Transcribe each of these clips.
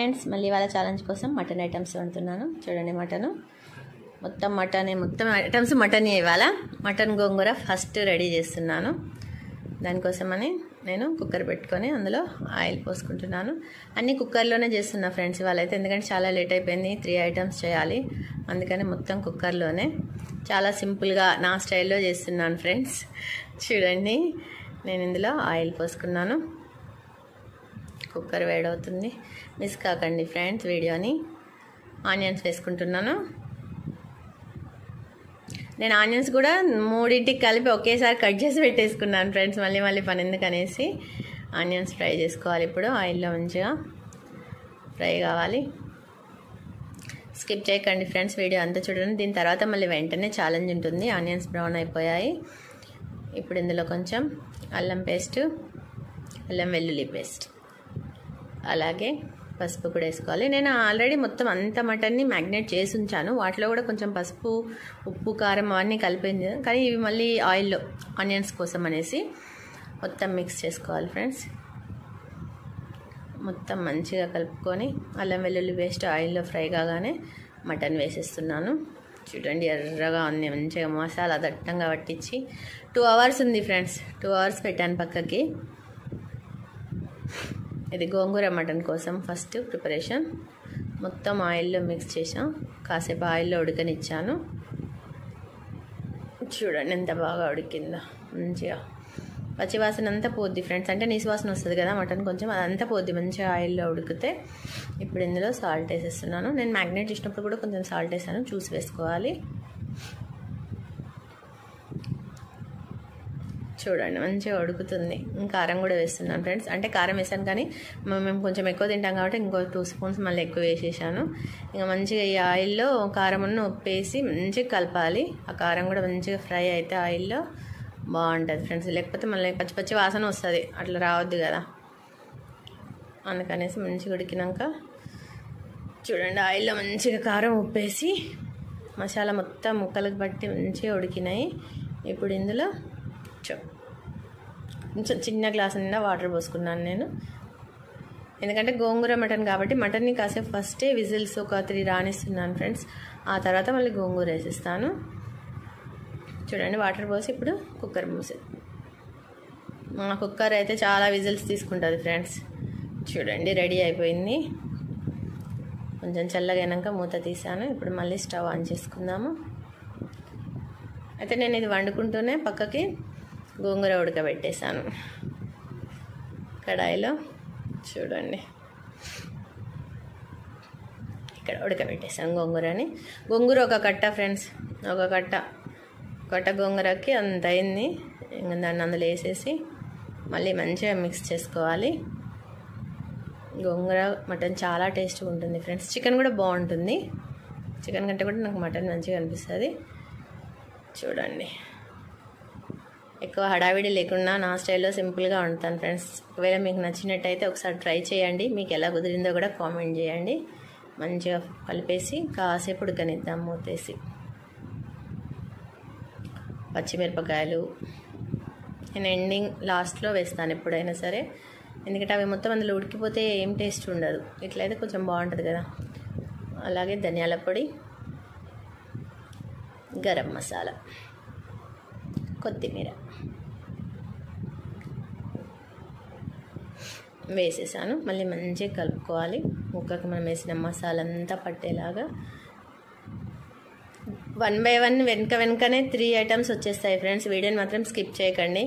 Friends, మళ్ళీ వాళ్ళ challenge కోసం మటన్ ఐటమ్స్ వండుతున్నాను. చూడండి, మొత్తం ఐటమ్స్ మటన్ ఇవాళ. మటన్ గోంగూర ఫస్ట్ రెడీ చేస్తున్నాను. దానికోసమని నేను కుక్కర్ పెట్టుకొని అందులో ఆయిల్ పోసుకుంటున్నాను. అన్నీ కుక్కర్లోనే చేస్తున్నా ఫ్రెండ్స్ ఇవాళ అయితే, ఎందుకంటే చాలా లేట్ అయిపోయింది. 3 ఐటమ్స్ చేయాలి, అందుకని మొత్తం కుక్కర్లోనే చాలా సింపుల్గా నా స్టైల్లో చేస్తున్నాను ఫ్రెండ్స్. చూడండి, నేను ఇందులో ఆయిల్ పోసుకున్నాను. కుక్కర్ వేడవుతుంది, మిస్ కాకండి ఫ్రెండ్స్ వీడియోని. ఆనియన్స్ వేసుకుంటున్నాను. నేను ఆనియన్స్ కూడా 3టికి కలిపి ఒకేసారి కట్ చేసి పెట్టేసుకున్నాను ఫ్రెండ్స్. మళ్ళీ పని ఎందుకనేసి ఆనియన్స్ ఫ్రై చేసుకోవాలి. ఇప్పుడు ఆయిల్లో మంచిగా ఫ్రై కావాలి. స్కిప్ చేయకండి ఫ్రెండ్స్ వీడియో అంతా చూడండి. దీని తర్వాత మళ్ళీ వెంటనే ఛాలెంజ్ ఉంటుంది. ఆనియన్స్ బ్రౌన్ అయిపోయాయి. ఇప్పుడు ఇందులో కొంచెం అల్లం పేస్ట్, అల్లం వెల్లుల్లి పేస్ట్, అలాగే పసుపు కూడా వేసుకోవాలి. నేను ఆల్రెడీ మొత్తం అంత మటన్ని మ్యాగ్నేట్ చేసి ఉంచాను. వాటిలో కూడా కొంచెం పసుపు, ఉప్పు, కారం అవన్నీ కలిపింది. కానీ ఇవి మళ్ళీ ఆయిల్లో ఆనియన్స్ కోసం అనేసి మొత్తం మిక్స్ చేసుకోవాలి ఫ్రెండ్స్. మొత్తం మంచిగా కలుపుకొని అల్లం వెల్లుల్లి పేస్ట్ ఆయిల్లో ఫ్రై కాగానే మటన్ వేసేస్తున్నాను. చూడండి, ఎర్రగా ఉంది, మంచిగా మసాలా దట్టంగా పట్టించి 2 అవర్స్ ఉంది ఫ్రెండ్స్. 2 అవర్స్ పెట్టాను పక్కకి. ఇది గోంగూర మటన్ కోసం ఫస్ట్ ప్రిపరేషన్. మొత్తం ఆయిల్లో మిక్స్ చేసాం, కాసేపు ఆయిల్లో ఉడకనిచ్చాను. చూడండి ఎంత బాగా ఉడికిందో. మంచిగా పచ్చివాసన అంతా పోద్ది ఫ్రెండ్స్, అంటే నీసువాసన వస్తుంది కదా మటన్ కొంచెం, అదంతా పోద్ది మంచిగా ఆయిల్లో ఉడికితే. ఇప్పుడు ఇందులో సాల్ట్ వేసేస్తున్నాను. నేను మ్యాగ్నేట్ చేసినప్పుడు కూడా కొంచెం సాల్ట్ వేసాను, చూసి వేసుకోవాలి. చూడండి మంచిగా ఉడుకుతుంది. కారం కూడా వేస్తున్నాను ఫ్రెండ్స్. అంటే కారం వేసాను, కానీ మేము కొంచెం ఎక్కువ తింటాం కాబట్టి ఇంకో 2 స్పూన్స్ మళ్ళీ ఎక్కువ వేసేసాను. ఇంకా మంచిగా ఈ ఆయిల్లో కారమును ఉప్పు వేసి మంచిగా కలపాలి. ఆ కారం కూడా మంచిగా ఫ్రై అయితే ఆయిల్లో బాగుంటుంది ఫ్రెండ్స్. లేకపోతే మళ్ళీ పచ్చి వాసన వస్తుంది, అట్లా రావద్దు కదా. అందుకనేసి మంచిగా ఉడికినాక చూడండి, ఆయిల్లో మంచిగా కారం ఉప్పేసి మసాలా మొత్తం ముక్కలకు పట్టి మంచిగా ఉడికినాయి. ఇప్పుడు ఇందులో కొంచెం చిన్న గ్లాస్ నిండా వాటర్ పోసుకున్నాను నేను. ఎందుకంటే గోంగూర మటన్ కాబట్టి మటన్ని కాసేపు ఫస్టే విజిల్స్ ఒక 3 రానిస్తున్నాను ఫ్రెండ్స్. ఆ తర్వాత మళ్ళీ గోంగూర వేసిస్తాను. చూడండి, వాటర్ పోసి ఇప్పుడు కుక్కర్ మూసి. మా కుక్కర్ అయితే చాలా విజిల్స్ తీసుకుంటుంది ఫ్రెండ్స్. చూడండి, రెడీ అయిపోయింది. కొంచెం చల్లగైనాక మూత తీసాను. ఇప్పుడు మళ్ళీ స్టవ్ ఆన్ చేసుకుందాము. అయితే నేను ఇది వండుకుంటూనే పక్కకి గోంగూర ఉడకబెట్టేశాను కడాయిలో. చూడండి, ఇక్కడ ఉడకబెట్టేసాను గోంగూరని. గోంగూర ఒక కట్ట ఫ్రెండ్స్, ఒక కట్ట గోంగూరకి అంత అయింది. ఇంకా దాన్ని అందులో వేసేసి మళ్ళీ మంచిగా మిక్స్ చేసుకోవాలి. గోంగూర మటన్ చాలా టేస్ట్గా ఉంటుంది ఫ్రెండ్స్. చికెన్ కూడా బాగుంటుంది, చికెన్ కంటే కూడా నాకు మటన్ మంచిగా అనిపిస్తుంది. చూడండి, ఎక్కువ హడావిడి లేకుండా నా స్టైల్లో సింపుల్గా వండుతాను ఫ్రెండ్స్. ఒకవేళ మీకు నచ్చినట్టయితే ఒకసారి ట్రై చేయండి. మీకు ఎలా కుదిరిందో కూడా కామెంట్ చేయండి. మంచిగా కలిపేసి కాసేపు ఉడకనిద్దాం మూతేసి. పచ్చిమిరపకాయలు నేను ఎండింగ్ లాస్ట్లో వేస్తాను ఎప్పుడైనా సరే, ఎందుకంటే అవి మొత్తం అందులో ఉడికిపోతే ఏం టేస్ట్ ఉండదు. ఇట్లయితే కొంచెం బాగుంటుంది కదా. అలాగే ధనియాల పొడి, గరం మసాలా, కొత్తిమీర వేసేసాను. మళ్ళీ మంచిగా కలుపుకోవాలి. ముక్కకి మనం వేసిన మసాలా అంతా పట్టేలాగా. 1 బై 1 వెనకనే 3 ఐటమ్స్ వచ్చేస్తాయి ఫ్రెండ్స్. వీడియోని మాత్రం స్కిప్ చేయకండి.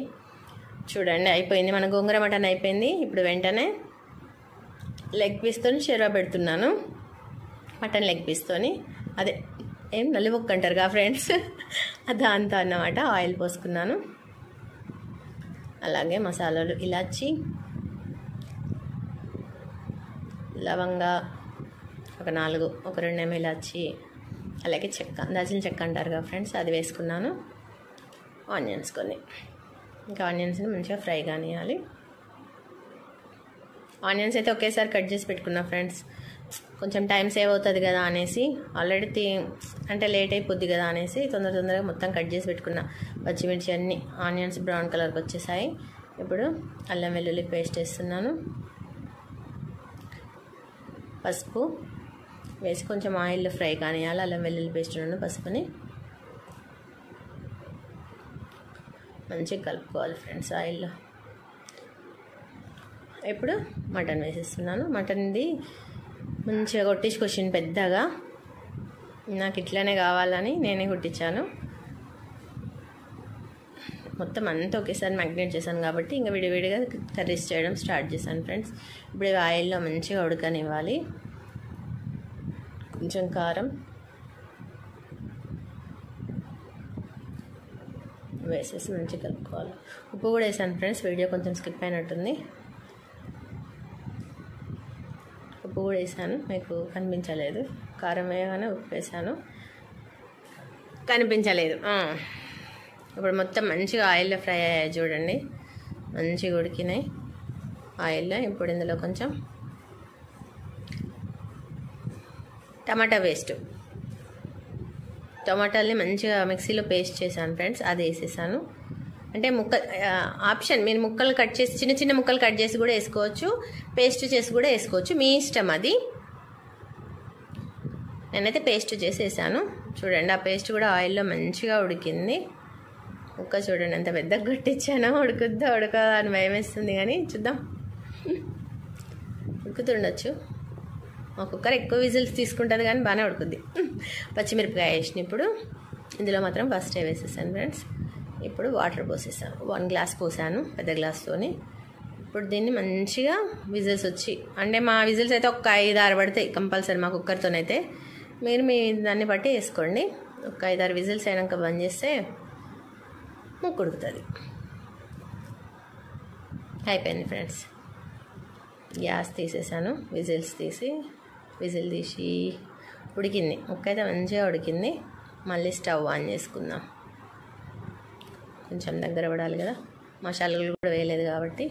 చూడండి, అయిపోయింది మన గోంగూర మటన్ అయిపోయింది. ఇప్పుడు వెంటనే లెగ్ పీస్తో షెర్వా పెడుతున్నాను. మటన్ లెగ్ పీస్తోని, అదే ఏం నల్లిముక్క అంటారుగా ఫ్రెండ్స్, దాంతో అన్నమాట. ఆయిల్ పోసుకున్నాను. అలాగే మసాలాలు, ఇలాచి, లవంగా ఒక 4, ఒక 2 ఇలాచి, అలాగే చెక్క, దాల్చిన చెక్క అంటారుగా ఫ్రెండ్స్, అది వేసుకున్నాను. ఆనియన్స్ కొన్ని, ఇంకా ఆనియన్స్ని మంచిగా ఫ్రై కానియాలి. ఆనియన్స్ అయితే ఒకేసారి కట్ చేసి పెట్టుకున్నా ఫ్రెండ్స్. కొంచెం టైం సేవ్ అవుతుంది కదా అనేసి, ఆల్రెడీ అంటే లేట్ అయిపోద్ది కదా అనేసి తొందరగా మొత్తం కట్ చేసి పెట్టుకున్నా. పచ్చిమిర్చి అన్నీ ఆనియన్స్ బ్రౌన్ కలర్కి వచ్చేసాయి. ఇప్పుడు అల్లం వెల్లుల్లి పేస్ట్ వేస్తున్నాను. పసుపు వేసి కొంచెం ఆయిల్లో ఫ్రై కానియాలి. అల్లం వెల్లుల్లి పేస్ట్ పసుపుని మంచిగా కలుపుకోవాలి ఫ్రెండ్స్ ఆయిల్లో. ఇప్పుడు మటన్ వేసేస్తున్నాను. మటన్ది మంచిగా కొట్టించుకొచ్చింది పెద్దగా. నాకు ఇట్లానే కావాలని నేనే కొట్టించాను. మొత్తం అంతా ఒకేసారి మ్యాగ్నేట్ చేశాను కాబట్టి ఇంకా విడివిడిగా కర్రీస్ చేయడం స్టార్ట్ చేశాను ఫ్రెండ్స్. ఇప్పుడు ఆయిల్లో మంచిగా ఉడకనివ్వాలి. కొంచెం కారం వేసేసి మంచిగా కలుపుకోవాలి. ఉప్పు కూడా వేసాను ఫ్రెండ్స్. వీడియో కొంచెం స్కిప్ అయినట్టుంది. ఉప్పు కూడా వేసాను, మీకు కనిపించలేదు. కారం వేయగానే ఉప్పు వేసాను, కనిపించలేదు. ఇప్పుడు మొత్తం మంచిగా ఆయిల్లో ఫ్రై అయ్యాయి చూడండి, మంచిగా ఉడికినాయి ఆయిల్లో. ఇప్పుడు ఇందులో కొంచెం టమాటా పేస్ట్, టమాటాలని మంచిగా మిక్సీలో పేస్ట్ చేశాను ఫ్రెండ్స్, అది వేసేసాను. అంటే ఆప్షన్, మీరు ముక్కలు కట్ చేసి చిన్న చిన్న ముక్కలు కట్ చేసి కూడా వేసుకోవచ్చు, పేస్ట్ చేసి కూడా వేసుకోవచ్చు, మీ ఇష్టం అది. నేనైతే పేస్ట్ చేసి వేసాను. చూడండి ఆ పేస్ట్ కూడా ఆయిల్లో మంచిగా ఉడికింది. ముక్క చూడండి ఎంత పెద్దగా కొట్టించానో. ఉడుకుద్దా ఉడకదా అని భయం వేస్తుంది, కానీ చూద్దాం, ఉడుకుతుండొచ్చు. మా కుక్కర్ ఎక్కువ విజిల్స్ తీసుకుంటుంది కానీ బాగానే ఉడుకుద్ది. పచ్చిమిరపకాయ వేసిన ఇప్పుడు ఇందులో మాత్రం ఫస్ట్ వేసేసాను ఫ్రెండ్స్. ఇప్పుడు వాటర్ పోసేసాను, 1 గ్లాస్ పోసాను పెద్ద గ్లాస్తోని. ఇప్పుడు దీన్ని మంచిగా విజిల్స్ వచ్చి, అంటే మా విజిల్స్ అయితే ఒక 5-6 పడతాయి కంపల్సరీ మా కుక్కర్తోనైతే. మీరు మీ దాన్ని బట్టి వేసుకోండి. ఒక 5-6 విజిల్స్ అయినాక బంద్ చేస్తే ముక్క ఉడుకుతుంది. అయిపోయింది ఫ్రెండ్స్. గ్యాస్ తీసేసాను, విజిల్ తీసి ఉడికింది. ముక్క అయితే మంచిగా ఉడికింది. మళ్ళీ స్టవ్ ఆన్ చేసుకుందాం. కొంచెం దగ్గర పడాలి కదా, మసాలాలు కూడా వేయలేదు కాబట్టి.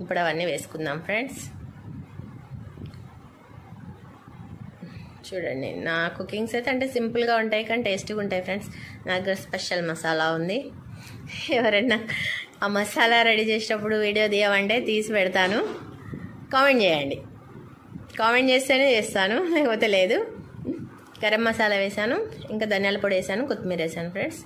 ఇప్పుడు అవన్నీ వేసుకుందాం ఫ్రెండ్స్. చూడండి నా కుకింగ్స్ అయితే అంటే సింపుల్గా ఉంటాయి కానీ టేస్టీగా ఉంటాయి ఫ్రెండ్స్. నా దగ్గర స్పెషల్ మసాలా ఉంది. ఎవరైనా ఆ మసాలా రెడీ చేసేటప్పుడు వీడియో తీయమంటే తీసి పెడతాను. కామెంట్ చేయండి, కామెంట్ చేస్తేనే చేస్తాను, లేకపోతే లేదు. గరం మసాలా వేసాను, ఇంకా ధనియాల పొడి వేసాను, కొత్తిమీర వేసాను ఫ్రెండ్స్.